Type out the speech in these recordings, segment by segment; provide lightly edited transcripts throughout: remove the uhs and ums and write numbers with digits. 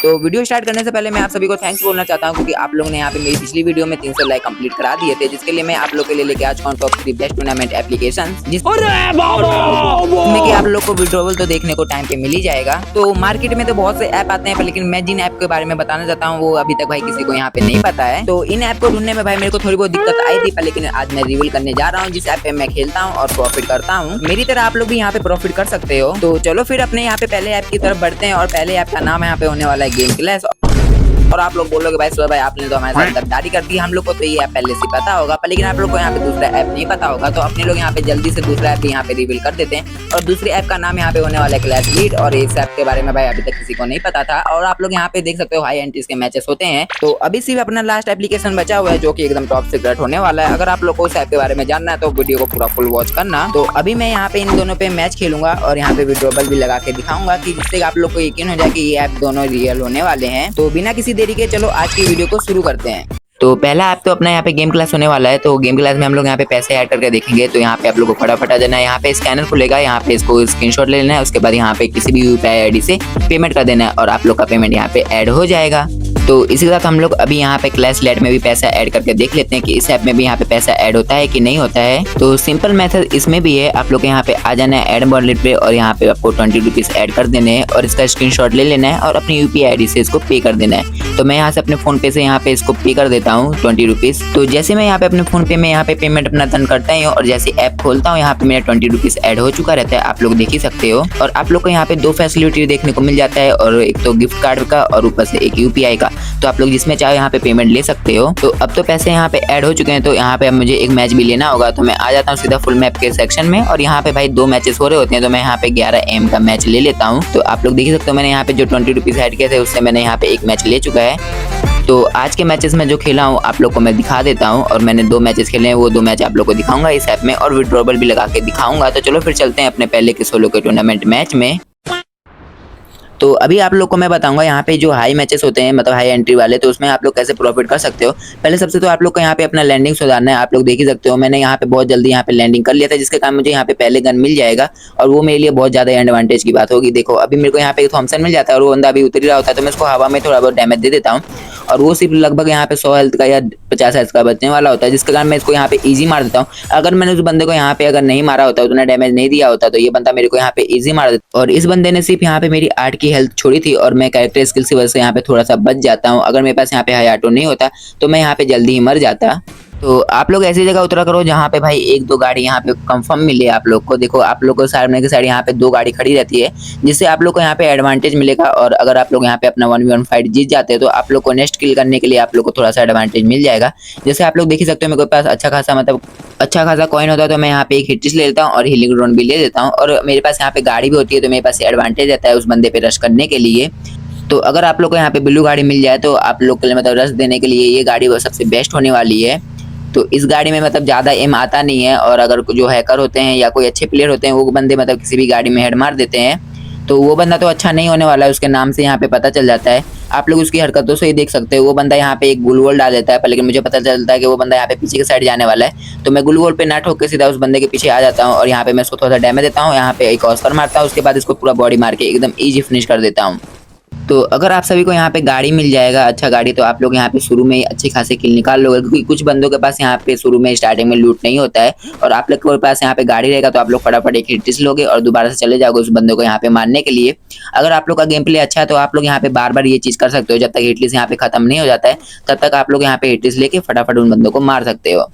तो video start करने से पहले मैं आप सभी को थैंक्स बोलना चाहता हूँ, क्योंकि आप लोगों ने यहाँ पे मेरी पिछली वीडियो में 300 लाइक कंप्लीट करा दिए थे, जिसके लिए मैं आप लोग के लिए लेके आ चुका हूँ टॉप 3 बेस्ट टूर्नामेंट एप्लीकेशन, जिसमें कि आप लोग को विड्रॉवल तो देखने को टाइम पे मिल ही जाएगा। तो मार्केट में तो बहुत से ऐप आते हैं, लेकिन मैं जिन ऐप के बारे में बताना चाहता हूँ वो अभी तक भाई किसी को यहाँ पे नहीं पता है। तो इन ऐप को ढूंढने में भाई मेरे को थोड़ी बहुत दिक्कत आई थी, लेकिन आज मैं रिवील करने जा रहा हूँ जिस ऐप पे मैं खेलता हूँ और प्रॉफिट करता हूँ। मेरी तरह आप लोग भी यहाँ पे प्रॉफिट कर सकते हो। तो चलो फिर अपने यहाँ पे पहले ऐप की तरफ बढ़ते हैं, और पहले ऐप का नाम यहाँ पे होने वाला है गेम क्लैश। और आप लोग बोलोगे भाई सुबह भाई आपने तो हमारे साथ गद्दारी कर दी, हम लोग को तो ये ऐप पहले से पता होगा, लेकिन आप लोग को यहाँ पे दूसरा ऐप नहीं पता होगा। तो अपने लोग यहाँ पे जल्दी से दूसरा ऐप यहाँ पे रिवील कर देते हैं, और दूसरे ऐप का नाम यहाँ पे होने वाला है क्लैश लीड। और इस ऐप के बारे में भाई अभी तक किसी को नहीं पता था, और आप लोग यहाँ पे देख सकते हो हाई एंट्रीज के मैचेस होते हैं। तो अभी सिर्फ अपना लास्ट एप्लीकेशन बचा हुआ है जो कि एकदम टॉप सीक्रेट होने वाला है। अगर आप लोग को उस ऐप के बारे में जानना है तो वीडियो को पूरा फुल वॉच करना। तो अभी मैं यहाँ पे इन दोनों पे मैच खेलूंगा और यहाँ पे विड्रॉवल भी लगा के दिखाऊंगा, कि जिससे आप लोग को यकीन हो जाए कि ये ऐप दोनों रियल होने वाले हैं। तो बिना किसी देरी के चलो आज की वीडियो को शुरू करते हैं। तो पहला ऐप तो अपना यहाँ पे गेम क्लास होने वाला है। तो गेम क्लास में हम लोग यहाँ पे पैसे ऐड करके देखेंगे। तो यहाँ पे आप लोग को फटाफट आ जाना है, यहाँ पे स्कैनर खुलेगा, यहाँ पे इसको स्क्रीनशॉट ले लेना है, उसके बाद यहाँ पे किसी भी यूपीआई आईडी से पेमेंट कर देना है और आप लोग का पेमेंट यहाँ पे ऐड हो जाएगा। तो इसी के साथ हम लोग अभी यहाँ पे क्लैश लैड में भी पैसा ऐड करके देख लेते हैं कि इस ऐप में भी यहाँ पे पैसा ऐड होता है कि नहीं होता है। तो सिंपल मेथड इसमें भी है, आप लोग यहाँ पे आ जाना है ऐड वॉलेट पे, और यहाँ पे आपको 20 रुपीज ऐड कर देने हैं और इसका स्क्रीनशॉट ले लेना है और अपनी यूपीआई आईडी से इसको पे कर देना है। तो मैं यहाँ से अपने फोन पे से यहाँ पे इसको पे कर देता हूँ 20 रुपीज। तो जैसे मैं यहाँ पे अपने फोन पे में यहाँ पे पेमेंट अपना डन करता हूँ और जैसे ऐप खोलता हूँ यहाँ पे मेरा 20 रुपीज ऐड हो चुका रहता है, आप लोग देख ही सकते हो। और आप लोग को यहाँ पे 2 फैसिलिटी देखने को मिल जाता है, और एक तो गिफ्ट कार्ड का और ऊपर से एक यूपीआई का। तो आप लोग जिसमें चाहे यहाँ पे पेमेंट ले सकते हो। तो अब तो पैसे यहाँ पे ऐड हो चुके हैं, तो यहाँ पे अब मुझे एक मैच भी लेना होगा। तो मैं आ जाता हूँ सीधा फुल मैप के सेक्शन में, और यहाँ पे भाई 2 मैचेस हो रहे होते हैं। तो मैं यहाँ पे 11 AM का मैच ले लेता हूँ। तो आप लोग देख सकते हो मैंने यहाँ पे जो 20 रुपीज ऐड किए थे उससे मैंने यहाँ पे एक मैच ले चुका है। तो आज के मैचेस में जो खेला हूँ आप लोग को मैं दिखा देता हूँ, और मैंने 2 मैचेस खेले हैं, वो 2 मैच आप लोग को दिखाऊंगा इस ऐप में, और विड्रॉवल भी लगा के दिखाऊंगा। तो चलो फिर चलते हैं अपने पहले के सोलो के टूर्नामेंट मैच में। तो अभी आप लोग को मैं बताऊंगा यहाँ पे जो हाई मैचेस होते हैं, मतलब हाई एंट्री वाले, तो उसमें आप लोग कैसे प्रॉफिट कर सकते हो। पहले सबसे तो आप लोग को यहाँ पे अपना लैंडिंग सुधारना है। आप लोग देख ही सकते हो मैंने यहाँ पे बहुत जल्दी यहाँ पे लैंडिंग कर लिया था, जिसके कारण मुझे यहाँ पे पहले गन मिल जाएगा, और वो मेरे लिए बहुत ज़्यादा एडवांटेज की बात होगी। देखो अभी मेरे को यहाँ पे थॉमसन मिल जाता है और वो बंदा अभी उतर रहा होता है, तो मैं उसको हवा में थोड़ा बहुत डैमेज दे देता हूँ, और वो सिर्फ लगभग यहाँ पे 100 हेल्थ का या 50 हेल्थ का बचने वाला होता है, जिसके कारण मैं इसको यहाँ पे इजी मार देता हूँ। अगर मैंने उस बंदे को यहाँ पे अगर नहीं मारा होता, उतना डैमेज नहीं दिया होता, तो ये बंदा मेरे को यहाँ पे इजी मार देता। और इस बंदे ने सिर्फ यहाँ पे मेरी 8 की हेल्थ छोड़ी थी, और मैं कैरेक्टर स्किल की वजह से यहाँ पे थोड़ा सा बच जाता हूँ। अगर मेरे पास यहाँ पे हाई ऑटो नहीं होता तो मैं यहाँ पे जल्दी ही मर जाता। तो आप लोग ऐसी जगह उतरा करो जहाँ पे भाई 1-2 गाड़ी यहाँ पे कंफर्म मिले आप लोग को। देखो आप लोग को सामने की साइड यहाँ पे 2 गाड़ी खड़ी रहती है, जिससे आप लोग को यहाँ पे एडवांटेज मिलेगा। और अगर आप लोग यहाँ पे अपना 1v1 फाइट जीत जाते हैं तो आप लोग को नेक्स्ट किल करने के लिए आप लोग को थोड़ा सा एडवांटेज मिल जाएगा। जैसे आप लोग देख ही सकते हो मेरे पास अच्छा खासा कॉइन होता है, तो मैं यहाँ पे एक हिटिस ले लेता हूँ और हीलिंग ड्रोन भी ले लेता हूँ, और मेरे पास यहाँ पे गाड़ी भी होती है, तो मेरे पास एडवांटेज रहता है उस बंदे पे रश करने के लिए। तो अगर आप लोग को यहाँ पे ब्लू गाड़ी मिल जाए तो आप लोग के लिए मतलब रश देने के लिए ये गाड़ी वो सबसे बेस्ट होने वाली है। तो इस गाड़ी में मतलब ज़्यादा एम आता नहीं है, और अगर जो हैकर होते हैं या कोई अच्छे प्लेयर होते हैं वो बंदे मतलब किसी भी गाड़ी में हेड मार देते हैं, तो वो बंदा तो अच्छा नहीं होने वाला है, उसके नाम से यहाँ पे पता चल जाता है। आप लोग उसकी हरकतों से ही देख सकते हो। वो बंदा यहाँ पे एक ग्लूवॉल डाल देता है, लेकिन मुझे पता चलता है कि वो बंदा यहाँ पे पीछे की साइड जाने वाला है, तो मैं ग्लूवॉल पे ना ठोक के सीधा उस बंदे के पीछे आ जाता हूँ, और यहाँ पे मैं उसको थोड़ा सा डैमेज देता हूँ, यहाँ पे एक ऑस्कर मारता हूँ, उसके बाद इसको पूरा बॉडी मार के एकदम ईजी फिनिश कर देता हूँ। तो अगर आप सभी को यहाँ पे गाड़ी मिल जाएगा अच्छा गाड़ी, तो आप लोग यहाँ पे शुरू में अच्छे खासे किल निकाल लोगे, क्योंकि कुछ बंदों के पास यहाँ पे शुरू में स्टार्टिंग में लूट नहीं होता है, और आप लोग के पास यहाँ पे गाड़ी रहेगा तो आप लोग फटाफट एक हिटिस लोगे और दोबारा से चले जाओगे उस बंदे को यहाँ पे मारने के लिए। अगर आप लोग का गेम प्ले अच्छा है तो आप लोग यहाँ पे बार बार ये चीज कर सकते हो, जब तक हिटलिस्ट यहाँ पे खत्म नहीं हो जाता है तब तक आप लोग यहाँ पे हिटिस लेके फटाफट उन बंदों को मार सकते हो।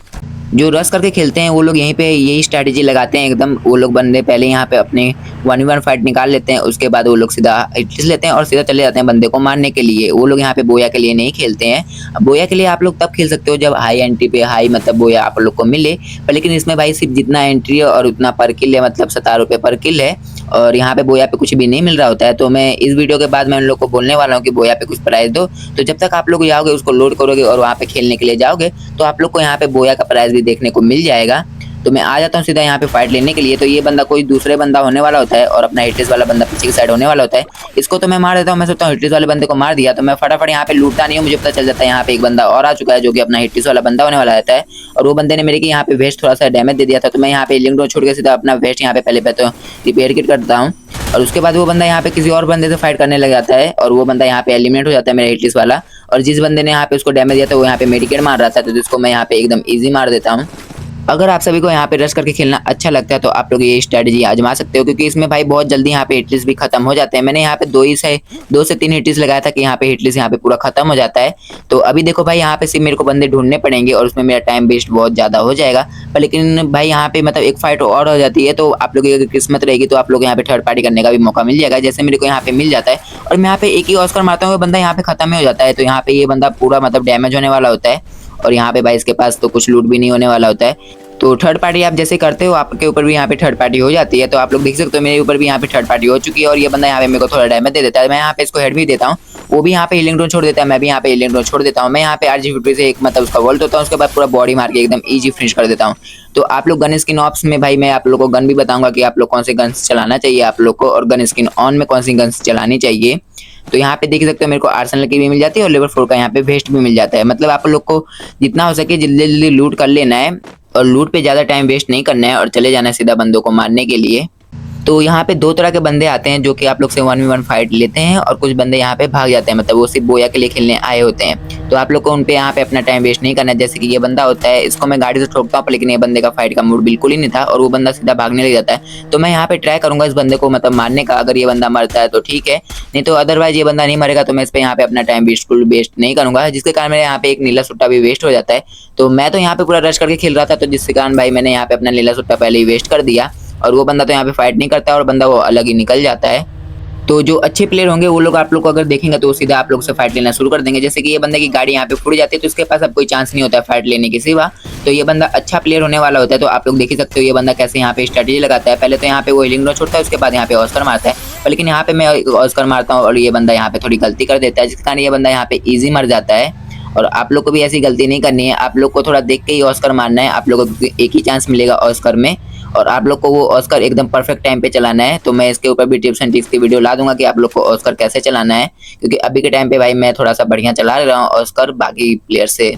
जो रश करके खेलते हैं वो लोग यहीं पे यही स्ट्रैटेजी लगाते हैं एकदम। वो लोग बंदे पहले यहाँ पे अपने 1v1 फाइट निकाल लेते हैं, उसके बाद वो लोग सीधा हिटलिस्ट लेते हैं और सीधा चले जाते हैं बंदे को मारने के लिए। वो लोग यहाँ पे बोया के लिए नहीं खेलते हैं। बोया के लिए आप लोग तब खेल सकते हो जब हाई एंट्री पे हाई मतलब बोया आप लोग को मिले, पर लेकिन इसमें भाई सिर्फ जितना एंट्री है और उतना पर किल है, मतलब 17 रुपये पर किल है, और यहाँ पे बोया पे कुछ भी नहीं मिल रहा होता है। तो मैं इस वीडियो के बाद मैं उन लोग को बोलने वाला हूँ कि बोया पे कुछ प्राइस दो। तो जब तक आप लोग जाओगे उसको लोड करोगे और वहाँ पे खेलने के लिए जाओगे तो आप लोग को यहाँ पे बोया का प्राइस भी देखने को मिल जाएगा। तो मैं आ जाता हूँ सीधा यहाँ पे फाइट लेने के लिए। तो ये बंदा कोई दूसरे बंदा होने वाला होता है और अपना हिटलिस्ट वाला बंदा पीछे की साइड होने वाला होता है। इसको तो मैं मार देता हूँ। मैं सोचता हूँ हिटलिस्ट वाले बंदे को मार दिया तो मैं फटाफट यहाँ पे लूटता नहीं हूँ। मुझे पता चल जाता है यहाँ पे एक बंदा और आ चुका है जो कि अपना हिटलिस्ट वाला बंदा होने वाला रहता है, और वो बंदे ने मेरे की यहाँ पे वेस्ट थोड़ा सा डैमेज दे दिया था। तो मैं यहाँ पे लिंक ड्रोन छोड़ के सीधा अपना वेस्ट यहाँ पे पहले तो रिपेयर किट करता हूँ। और उसके बाद वो बंदा यहाँ पे किसी और बंदे से फाइट करने लग जाता है और वो बंदा यहाँ पे एलिमिनेट हो जाता है मेरा हिटलिस्ट वाला। और जिस बंदे ने यहाँ पे उसको डैमेज दिया था वो यहाँ पे मेडिकेट मार रहा था, तो जिसको मैं यहाँ पे एकदम ईजी मार देता हूँ। अगर आप सभी को यहाँ पे रश करके खेलना अच्छा लगता है तो आप लोग ये स्ट्रेटजी आजमा सकते हो, क्योंकि इसमें भाई बहुत जल्दी यहाँ पे हिटलिस्ट भी खत्म हो जाते हैं। मैंने यहाँ पे 2 से 3 हिटलिस्ट लगाया था कि यहाँ पे हिटलिस्ट यहाँ पे पूरा खत्म हो जाता है। तो अभी देखो भाई यहाँ पे सिर्फ मेरे को बंदे ढूंढने पड़ेंगे और उसमें मेरा टाइम वेस्ट बहुत ज्यादा हो जाएगा। पर लेकिन भाई यहाँ पे मतलब एक फाइट और हो जाती है, तो आप लोग की अगर किस्मत रहेगी तो आप लोग यहाँ पे थर्ड पार्टी करने का भी मौका मिल जाएगा, जैसे मेरे को यहाँ पे मिल जाता है। और मैं यहाँ पे एक ही ऑस्कर मारता हूँ, बंदा यहाँ पे खत्म ही हो जाता है। तो यहाँ पे ये बंदा पूरा मतलब डैमेज होने वाला होता है और यहाँ पे भाई इसके पास तो कुछ लूट भी नहीं होने वाला होता है। तो थर्ड पार्टी आप जैसे करते हो आपके ऊपर भी यहाँ पे थर्ड पार्टी हो जाती है। तो आप लोग देख सकते हो मेरे ऊपर भी यहाँ पे थर्ड पार्टी हो चुकी है और ये बंदा यहाँ पे मेरे को थोड़ा डैमेज दे देता है। मैं यहाँ पे इसको हेड भी देता हूँ, वो भी यहाँ पे हीलिंग ड्रोन छोड़ देता है, मैं भी यहाँ पे हीलिंग ड्रोन छोड़ देता हूँ। मैं यहाँ पे RG50 से एक मतलब उसका वोल्ट होता हूँ, उसके बाद पूरा बॉडी मार के एकदम ईजी फिनिश कर देता हूँ। तो आप लोग गन स्किन ऑप्स में भाई मैं आप लोग को गन भी बताऊंगा कि आप लोग कौन से गन्स चलाना चाहिए आप लोग को, और गन स्किन ऑन में कौन सी गन्स चलानी चाहिए। तो यहाँ पे देख सकते हो मेरे को आर्सेनल की भी मिल जाती है और लेवल 4 का यहाँ पे वेस्ट भी मिल जाता है। मतलब आप लोग को जितना हो सके जल्दी जल्दी लूट कर लेना है और लूट पे ज़्यादा टाइम वेस्ट नहीं करना है और चले जाना है सीधा बंदों को मारने के लिए। तो यहाँ पे 2 तरह के बंदे आते हैं जो कि आप लोग से 1v1 फाइट लेते हैं और कुछ बंदे यहाँ पे भाग जाते हैं, मतलब वो सिर्फ बोया के लिए खेलने आए होते हैं। तो आप लोग को उन पे यहाँ पे अपना टाइम वेस्ट नहीं करना है। जैसे कि ये बंदा होता है, इसको मैं गाड़ी से ठोकता हूँ पर लेकिन ये बंदे का फाइट का मूड बिल्कुल ही नहीं था और वो बंदा सीधा भागने लग जाता है। तो मैं यहाँ पे ट्राई करूंगा इस बंदे को मतलब मारने का, अगर ये बंदा मरता है तो ठीक है, नहीं तो अदरवाइज ये बंदा नहीं मरेगा तो मैं इस पे यहाँ पे अपना टाइम बिल्कुल वेस्ट नहीं करूंगा, जिसके कारण मेरे यहाँ पे एक नीला सुट्टा भी वेस्ट हो जाता है। तो मैं तो यहाँ पे पूरा रश करके खेल रहा था, तो जिसके कारण भाई मैंने यहाँ पे अपना नीला सुट्टा पहले ही वेस्ट कर दिया और वो बंदा तो यहाँ पे फाइट नहीं करता और बंदा वो अलग ही निकल जाता है। तो जो अच्छे प्लेयर होंगे वो लोग आप लोग को अगर देखेंगे तो वो सीधा आप लोग से फाइट लेना शुरू कर देंगे। जैसे कि ये बंदे की गाड़ी यहाँ पे फुट जाती है तो इसके पास अब कोई चांस नहीं होता है फाइट लेने के सिवा। तो ये बंदा अच्छा प्लेयर होने वाला होता है। तो आप लोग देख ही सकते हो ये बंदा कैसे यहाँ पे स्ट्रेटजी लगाता है। पहले तो यहाँ पे वो हीलिंग ड्रोन छोड़ता है, उसके बाद यहाँ पे ऑस्कर मारता है, पर लेकिन यहाँ पे मैं ऑस्कर मारता हूँ और ये बंदा यहाँ पे थोड़ी गलती कर देता है, जिसके कारण ये बंदा यहाँ पे ईजी मर जाता है। और आप लोग को भी ऐसी गलती नहीं करनी है, आप लोग को थोड़ा देख के ही ऑस्कर मारना है। आप लोगों को एक ही चांस मिलेगा ऑस्कर में और आप लोग को वो ऑस्कर एकदम परफेक्ट टाइम पे चलाना है। तो मैं इसके ऊपर भी टिप्स एंड ट्रिक्स की वीडियो ला दूंगा कि आप लोग को ऑस्कर कैसे चलाना है, क्योंकि अभी के टाइम पे भाई मैं थोड़ा सा बढ़िया चला रहा हूँ ऑस्कर बाकी प्लेयर से।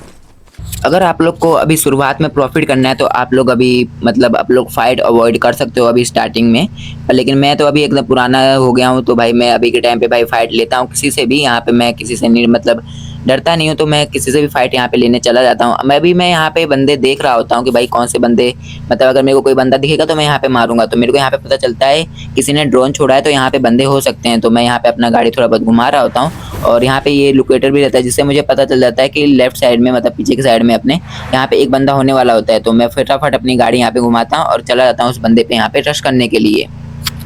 अगर आप लोग को अभी शुरुआत में प्रॉफिट करना है तो आप लोग अभी मतलब आप लोग फाइट अवॉइड कर सकते हो अभी स्टार्टिंग में, पर लेकिन मैं तो अभी एकदम पुराना हो गया हूँ तो भाई मैं अभी के टाइम पे भाई फाइट लेता हूँ किसी से भी। यहाँ पे मैं किसी से नहीं मतलब डरता नहीं हूँ, तो मैं किसी से भी फाइट यहाँ पे लेने चला जाता हूँ। मैं यहाँ पे बंदे देख रहा होता हूँ कि भाई कौन से बंदे मतलब अगर मेरे को कोई बंदा दिखेगा तो मैं यहाँ पे मारूंगा। तो मेरे को यहाँ पे पता चलता है किसी ने ड्रोन छोड़ा है तो यहाँ पे बंदे हो सकते हैं, तो मैं यहाँ पे अपना गाड़ी थोड़ा बहुत घुमा रहा होता हूँ और यहाँ पे ये लोकेटर भी रहता है जिससे मुझे पता चल जाता है कि लेफ्ट साइड में मतलब पीछे की साइड में अपने यहाँ पे एक बंदा होने वाला होता है। तो मैं फटाफट अपनी गाड़ी यहाँ पे घुमाता हूँ और चला जाता हूँ उस बंदे पे यहाँ पे रश करने के लिए।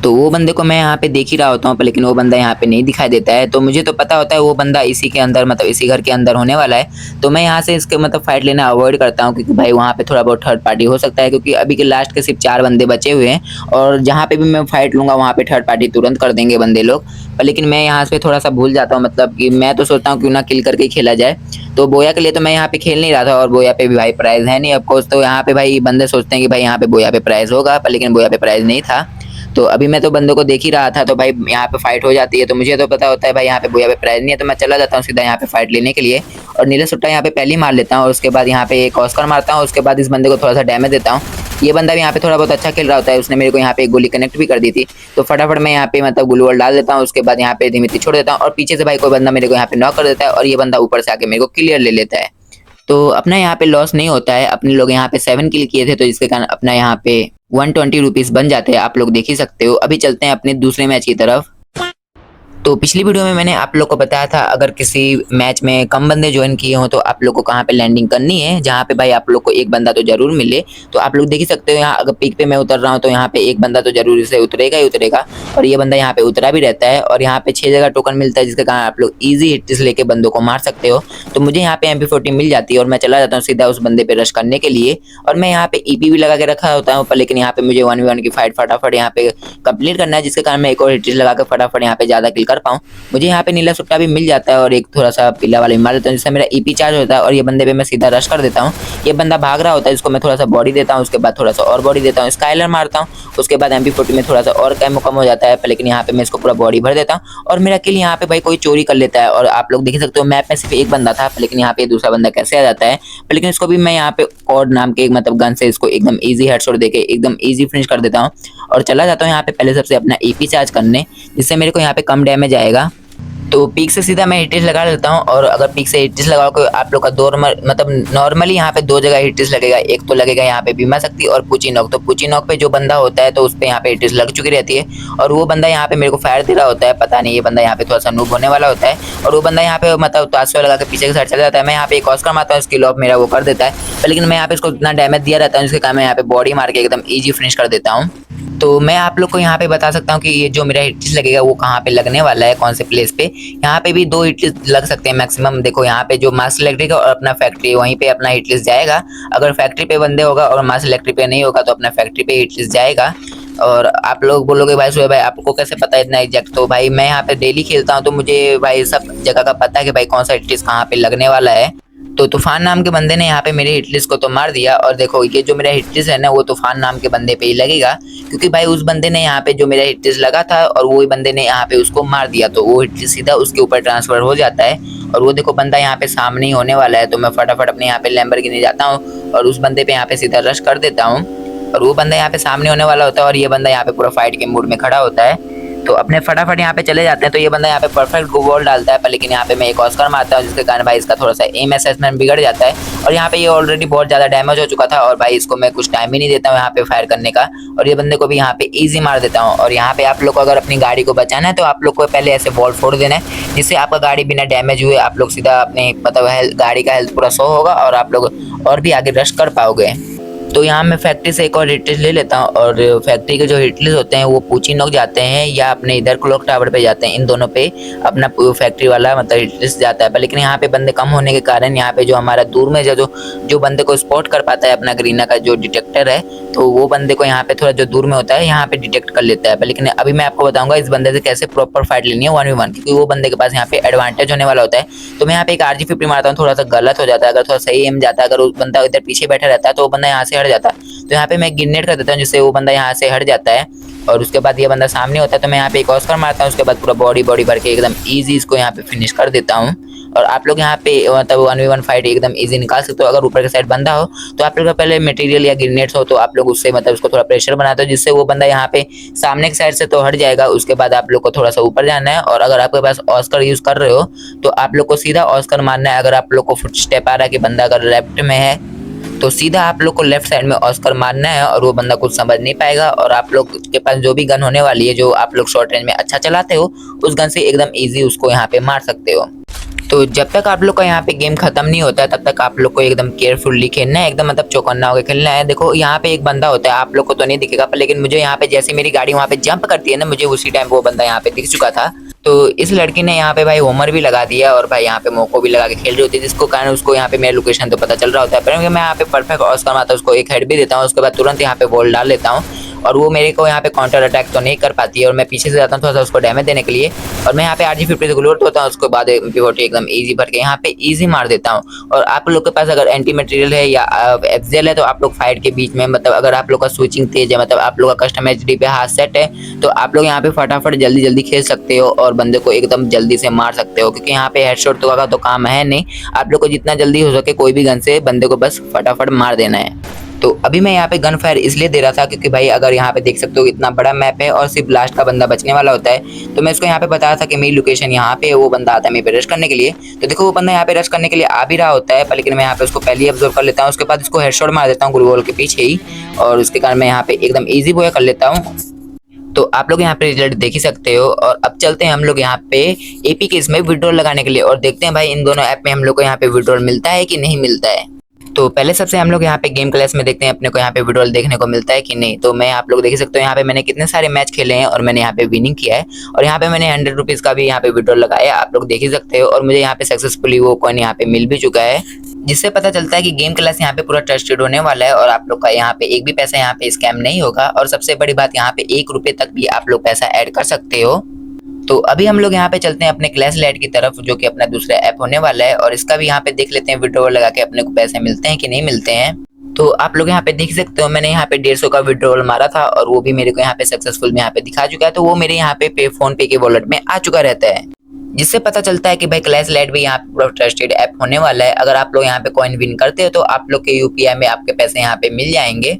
तो वो बंदे को मैं यहाँ पे देख ही रहा होता हूँ पर लेकिन वो बंदा यहाँ पे नहीं दिखाई देता है। तो मुझे तो पता होता है वो बंदा इसी के अंदर मतलब इसी घर के अंदर होने वाला है। तो मैं यहाँ से इसके मतलब फाइट लेना अवॉइड करता हूँ, क्योंकि भाई वहाँ पे थोड़ा बहुत थर्ड पार्टी हो सकता है, क्योंकि अभी के लास्ट के सिर्फ 4 बंदे बचे हुए हैं और जहाँ पे भी मैं फाइट लूँगा वहाँ पे थर्ड पार्टी तुरंत कर देंगे बंदे लोग। पर लेकिन मैं यहाँ से थोड़ा सा भूल जाता हूँ, मतलब कि मैं तो सोचता हूँ क्यों ना किल करके ही खेला जाए। तो बोया के लिए तो मैं यहाँ पे खेल नहीं रहा था और बोया पे भी भाई प्राइज है नहीं ऑफकोर्स। तो यहाँ पे भाई बंदे सोचते हैं कि भाई यहाँ पे बोया पे प्राइज होगा, पर लेकिन बोया पे प्राइज नहीं था। तो अभी मैं तो बंदों को देख ही रहा था, तो भाई यहाँ पे फाइट हो जाती है। तो मुझे तो पता होता है भाई यहाँ पे बोया पे प्राइज नहीं है, तो मैं चला जाता हूँ सीधा यहाँ पे फाइट लेने के लिए और नीला सुट्टा यहाँ पे पहले ही मार लेता हूँ और उसके बाद यहाँ पे एक ऑस्कर मारता हूँ। उसके बाद इस बंदे को थोड़ा सा डैमेज देता हूँ। ये बंदा भी यहाँ पे थोड़ा बहुत अच्छा खेल रहा होता है, उसने मेरे को यहाँ पे एक गोली कनेक्ट भी कर दी थी। तो फटाफट मैं यहाँ पे मतलब ग्लूवॉल डाल देता हूँ, उसके बाद यहाँ पे धीमी छोड़ देता हूँ और पीछे से भाई कोई बंदा मेरे को यहाँ पे नॉक कर देता है और ये बंदा ऊपर से आके मेरे को क्लियर ले लेता है। तो अपना यहाँ पे लॉस नहीं होता है, अपने लोग यहाँ पे 7 किल किए थे तो जिसके कारण अपना यहाँ पे 120 रुपीज बन जाते हैं, आप लोग देख ही सकते हो। अभी चलते हैं अपने दूसरे मैच की तरफ। तो पिछली वीडियो में मैंने आप लोग को बताया था अगर किसी मैच में कम बंदे ज्वाइन किए हो तो आप लोग को कहाँ पे लैंडिंग करनी है, जहाँ पे भाई आप लोग को एक बंदा तो जरूर मिले। तो आप लोग देख ही सकते हो यहाँ अगर पीक पे मैं उतर रहा हूँ तो यहाँ पे एक बंदा तो जरूर से उतरेगा ही उतरेगा और ये बंदा यहाँ पे उतरा भी रहता है और यहाँ पे 6 जगह टोकन मिलता है, जिसके कारण आप लोग ईजी हिट्स लेके बंदों को मार सकते हो। तो मुझे यहाँ पे MP40 मिल जाती है और मैं चला जाता हूँ सीधा उस बंदे पे रश करने के लिए और मैं यहाँ पे EP भी लगा के रखा होता हूँ, पर लेकिन यहाँ पे मुझे 1v1 की फाइट फटाफट यहाँ पे कंप्लीट करना है, जिसके कारण मैं एक और हिट्स लगा के फटाफट यहाँ पे ज्यादा किल कर पाऊँ। मुझे यहाँ पे नीला सुट्टा भी मिल जाता है और एक थोड़ा सा पीला वाला भी मार देता हूँ, जिससे मेरा ईपी चार्ज होता है और ये बंदे पे मैं सीधा रश कर देता हूँ। ये बंदा भाग रहा होता है, इसको मैं थोड़ा सा बॉडी देता हूँ, उसके बाद थोड़ा सा और बॉडी देता हूँ, स्काइलर मारता हूँ, उसके बाद MP40 में थोड़ा सा और कैमो कम हो जाता है, लेकिन यहाँ पे मैं इसको पूरा बॉडी भर देता हूँ और मेरा किल यहाँ पे भाई कोई चोरी कर लेता है। और आप लोग देख सकते हो मैप में सिर्फ एक बंदा था, लेकिन यहाँ पे दूसरा बंदा कैसे आ जाता है। लेकिन इसको भी मैं यहाँ पे कॉड नाम के मतलब गन से इसको एकदम ईजी हेडशॉट देके एकदम ईजी फिनिश कर देता हूँ और चला जाता हूँ यहाँ पे पहले सबसे अपना ईपी चार्ज करने, जिससे मेरे को यहाँ पे कम डैमेज आएगा। तो पीक से सीधा मैं हिटिस लगा लेता हूँ और अगर पीक से हिटिस लगाओ तो आप लोग का दो मतलब नॉर्मली यहाँ पे दो जगह हिटिस लगेगा। एक तो लगेगा यहाँ पे बीमा शक्ति और पूची नॉक। तो पूची नॉक पे जो बंदा होता है तो उस पे यहाँ पे हिटिस लग चुकी रहती है और वो बंदा यहाँ पे मेरे को फायर दे रहा होता है। पता नहीं ये बंदा यहाँ पे थोड़ा सा नूब होने वाला होता है और वो बंदा यहाँ पे मतलब ताशा लगा के पीछे के साइड चला जाता है। मैं यहाँ पे एक ऑस्कर मारता हूँ, स्किल ऑफ मेरा वो कर देता है, लेकिन मैं यहाँ पे इसको इतना डैमेज दिया रहता है जिसके कारण मैं यहाँ पे बॉडी मार के एकदम ईजी फिनिश कर देता हूँ। तो मैं आप लोग को यहाँ पे बता सकता हूँ कि ये जो मेरा हिटलिस्ट लगेगा वो कहाँ पे लगने वाला है, कौन से प्लेस पे। यहाँ पे भी दो हिटलिस्ट लग सकते हैं मैक्सिमम। देखो यहाँ पे जो मास इलेक्ट्रिक और अपना फैक्ट्री, वहीं पे अपना हिटलिस्ट जाएगा। अगर फैक्ट्री पे बंदे होगा और मास इलेक्ट्रिक पे नहीं होगा तो अपना फैक्ट्री पे हिटलिस्ट जाएगा। और आप लोग बोलोगे भाई सुबह भाई आपको कैसे पता है इतना एग्जैक्ट। तो भाई मैं यहाँ पे डेली खेलता हूँ तो मुझे भाई सब जगह का पता है कि भाई कौन सा हिटलिस्ट कहाँ पे लगने वाला है। तो तूफान नाम के बंदे ने यहाँ पे मेरे हिटलिस्ट को तो मार दिया और देखो ये जो मेरा हिटलिस्ट है ना वो तूफान नाम के बंदे पे ही लगेगा, क्योंकि भाई उस बंदे ने यहाँ पे जो मेरा हिटलिस्ट लगा था और वो बंदे ने यहाँ पे उसको मार दिया, तो वो हिटलिस्ट सीधा उसके ऊपर ट्रांसफर हो जाता है। और वो देखो बंदा यहाँ पे सामने ही होने वाला है, तो मैं फटाफट अपने यहाँ पे लैम्बोर्गिनी जाता हूँ और उस बंदे पे यहाँ पे सीधा रश कर देता हूँ। और वो बंदा यहाँ पे सामने होने वाला होता है और ये बंदा यहाँ पे पूरा फाइट के मूड में खड़ा होता है। तो अपने फटाफट यहाँ पे चले जाते हैं। तो ये बंदा यहाँ पे परफेक्ट वॉल डालता है, पर लेकिन यहाँ पे मैं एक ऑस्कर मारता हूँ जिसके कारण भाई इसका थोड़ा सा एम असेसमेंट बिगड़ जाता है। और यहाँ पे ये ऑलरेडी बहुत ज़्यादा डैमेज हो चुका था और भाई इसको मैं कुछ टाइम ही नहीं देता हूँ यहाँ पे फायर करने का और ये बंदे को भी यहाँ पे ईजी मार देता हूँ। और यहाँ पे आप लोग को अगर अपनी गाड़ी को बचाना है तो आप लोग को पहले ऐसे वॉल फोड़ देना है, जिससे आपका गाड़ी बिना डैमेज हुए आप लोग सीधा अपने मतलब गाड़ी का हेल्थ पूरा 100 होगा और आप लोग और भी आगे रश कर पाओगे। तो यहाँ मैं फैक्ट्री से एक और हिटलिस्ट ले लेता हूँ और फैक्ट्री के जो हिटलिस्ट होते हैं वो पूची नॉक जाते हैं या अपने इधर क्लॉक टावर पे जाते हैं। इन दोनों पे अपना फैक्ट्री वाला मतलब हिटलिस्ट जाता है। पर लेकिन यहाँ पे बंदे कम होने के कारण यहाँ पे जो हमारा दूर में जो बंदे को स्पॉट कर पाता है अपना ग्रीना का जो डिटेक्टर है, तो वो बंदे को यहाँ पे थोड़ा जो दूर में होता है यहाँ पे डिटेक्ट कर लेता है। पर लेकिन अभी मैं आपको बताऊंगा इस बंदे से कैसे प्रॉपर फाइट लेनी है 1v1, क्योंकि वो बंदे के पास यहाँ पे एडवांटेज होने वाला होता है। तो मैं यहाँ पे एक RG50 मारता हूँ, थोड़ा सा गलत हो जाता है। अगर थोड़ा सही एम जाता है, अगर वो बंदा इधर पीछे बैठा रहता है तो वो बंदा यहाँ से हट जाता है। तो यहाँ पे मैं ग्रेनेड कर देता हूँ जिससे वो बंदा यहाँ से हट जाता है। और उसके बाद ये बंदा सामने होता है तो मैं यहाँ पे एक ऑस्कर मारता हूँ, उसके बाद पूरा बॉडी भर के एकदम ईजी इसको यहाँ पे फिनिश कर देता हूँ। और आप लोग यहाँ पे मतलब 1v1 फाइट एकदम इजी निकाल सकते हो। अगर ऊपर के साइड बंदा हो तो आप लोग का पहले मटेरियल या ग्रेनेड्स हो तो आप लोग उससे मतलब उसको थोड़ा प्रेशर बनाते हो, जिससे वो बंदा यहाँ पे सामने की साइड से तो हट जाएगा। उसके बाद आप लोग को थोड़ा सा ऊपर जाना है और अगर आपके पास ऑस्कर यूज कर रहे हो तो आप लोग को सीधा ऑस्कर मारना है। अगर आप लोग को फुट स्टेप आ रहा है कि बंदा अगर लेफ्ट में है तो सीधा आप लोग को लेफ्ट साइड में ऑस्कर मारना है और वो बंदा कुछ समझ नहीं पाएगा। और आप लोग के पास जो भी गन होने वाली है जो आप लोग शॉर्ट रेंज में अच्छा चलाते हो उस गन से एकदम इजी उसको यहाँ पे मार सकते हो। तो जब तक आप लोग का यहाँ पे गेम खत्म नहीं होता है तब तक आप लोग को एकदम केयरफुली खेलना है, एकदम मतलब चौकन्ना होकर खेलना है। देखो यहाँ पे एक बंदा होता है, आप लोग को तो नहीं दिखेगा पर लेकिन मुझे यहाँ पे जैसे मेरी गाड़ी वहाँ पे जंप करती है ना, मुझे उसी टाइम वो बंदा यहाँ पे दिख चुका था। तो इस लड़की ने यहाँ पे भाई होमर भी लगा दिया और भाई यहाँ पे मोको भी लगा के खेल रही होती है, जिसको कारण उसको यहाँ पे मेरा लोकेशन तो पता चल रहा होता है। पर मैं यहाँ पे परफेक्ट ऑस्कर मारता हूँ, उसको एक हेड भी देता हूँ, उसके बाद तुरंत यहाँ पे वॉल डाल लेता हूँ और वो मेरे को यहाँ पे काउंटर अटैक तो नहीं कर पाती है। और मैं पीछे से जाता हूँ थोड़ा सा उसको डैमेज देने के लिए और मैं यहाँ पे RG50 से ग्लोट होता हूँ, उसके बाद MP40 एकदम इजी भर के यहाँ पे इजी मार देता हूँ। और आप लोग के पास अगर एंटी मटेरियल है या FZL है तो आप लोग फाइट के बीच में मतलब अगर आप लोग का स्विचिंग तेज है, मतलब आप लोग का कस्टम HD पे हाथ सेट है, तो आप लोग यहाँ पे फटाफट जल्दी खेल सकते हो और बंदे को एकदम जल्दी से मार सकते हो, क्योंकि यहाँ पे हेडशॉट का तो काम है नहीं। आप लोग को जितना जल्दी हो सके कोई भी गन से बंदे को बस फटाफट मार देना है। तो अभी मैं यहाँ पे गन फायर इसलिए दे रहा था क्योंकि भाई अगर यहाँ पे देख सकते हो इतना बड़ा मैप है और सिर्फ लास्ट का बंदा बचने वाला होता है, तो मैं इसको यहाँ पे बताया था कि मेरी लोकेशन यहाँ पे है, वो बंदा आता है मेरे पे रश करने के लिए। तो देखो वो बंदा यहाँ पे रश करने के लिए आ भी रहा होता है, पर लेकिन मैं यहाँ पे उसको पहले ही ऑब्जर्व कर लेता हूँ, उसके बाद इसको हेडशॉट मार देता हूँ ग्लू वॉल के पीछे ही, और उसके कारण मैं यहाँ पे एकदम ईजी बॉय कर लेता हूँ। तो आप लोग यहाँ पे रिजल्ट देख ही सकते हो। और अब चलते हैं हम लोग यहाँ पे एपी केस में विड्रॉल लगाने के लिए और देखते हैं भाई इन दोनों ऐप में हम लोग को यहाँ पे विड्रॉल मिलता है कि नहीं मिलता है। तो पहले सबसे हम लोग यहाँ पे गेम क्लास में देखते हैं अपने को यहाँ पे विड्रॉल देखने को मिलता है कि नहीं। तो मैं आप लोग देख सकते हो यहाँ पे मैंने कितने सारे मैच खेले हैं और मैंने यहाँ पे विनिंग किया है और यहाँ पे मैंने 100 रुपीज़ का भी यहाँ पे विड्रॉल लगाया, आप लोग देख ही सकते हो। और मुझे यहाँ पे सक्सेसफुली वो कॉइन यहाँ पे मिल भी चुका है, जिससे पता चलता है कि गेम क्लास यहाँ पे पूरा ट्रस्टेड होने वाला है और आप लोग का यहाँ पे एक भी पैसा यहाँ पे स्कैम नहीं होगा। और सबसे बड़ी बात यहाँ पे 1 रुपये तक भी आप लोग पैसा ऐड कर सकते हो। तो अभी हम लोग यहाँ पे चलते हैं अपने क्लैश लाइट की तरफ, जो कि अपना दूसरा ऐप होने वाला है, और इसका भी यहाँ पे देख लेते हैं विड्रॉल लगा के अपने को पैसे मिलते हैं कि नहीं मिलते हैं। तो आप लोग यहाँ पे देख सकते हो, मैंने यहाँ पे 150 का विड्रॉल मारा था और वो भी मेरे को यहाँ पे सक्सेसफुल में यहाँ पे दिखा चुका है। तो वो मेरे यहाँ पे फोन पे के वॉलेट में आ चुका रहता है, जिससे पता चलता है कि भाई क्लैश लाइट भी यहाँ पे पूरा ट्रस्टेड ऐप होने वाला है। अगर आप लोग यहाँ पे कॉइन विन करते हो तो आप लोग के यूपीआई में आपके पैसे यहाँ पे मिल जाएंगे।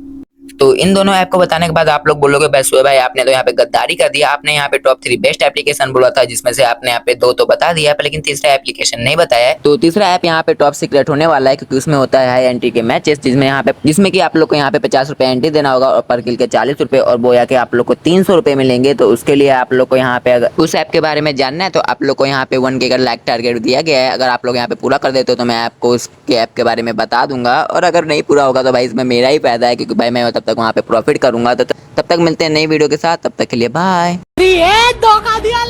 तो इन दोनों ऐप को बताने के बाद आप लोग बोलोगे भाई सोए भाई आपने तो यहाँ पे गद्दारी कर दिया, आपने यहाँ पे टॉप 3 बेस्ट एप्लीकेशन बोला था, जिसमें से आपने यहाँ पे 2 तो बता दिया है, लेकिन तीसरा एप्लीकेशन नहीं बताया है। तो तीसरा ऐप यहाँ पे टॉप सीक्रेट होने वाला है, क्योंकि उसमें होता है हाई एंट्री के मैचेस, जिसमें कि आप लोग को यहाँ पे 50 रुपए एंट्री देना होगा और पर किल के 40 रुपए, और बोया के आप लोग को 300 रुपए मिलेंगे। तो उसके लिए आप लोग को यहाँ पे अगर उस ऐप के बारे में जानना है तो आप लोग को यहाँ पे 1K का लाइक टारगेट दिया गया है। अगर आप लोग यहाँ पे पूरा कर देते हो तो मैं आपको उसके ऐप के बारे में बता दूंगा, और अगर नहीं पूरा होगा तो भाई इसमें मेरा ही फायदा है, क्योंकि भाई मैं तब तक वहाँ पे प्रॉफिट करूंगा। तो तब तक मिलते हैं नई वीडियो के साथ, तब तक के लिए बाय। धोखा दिया।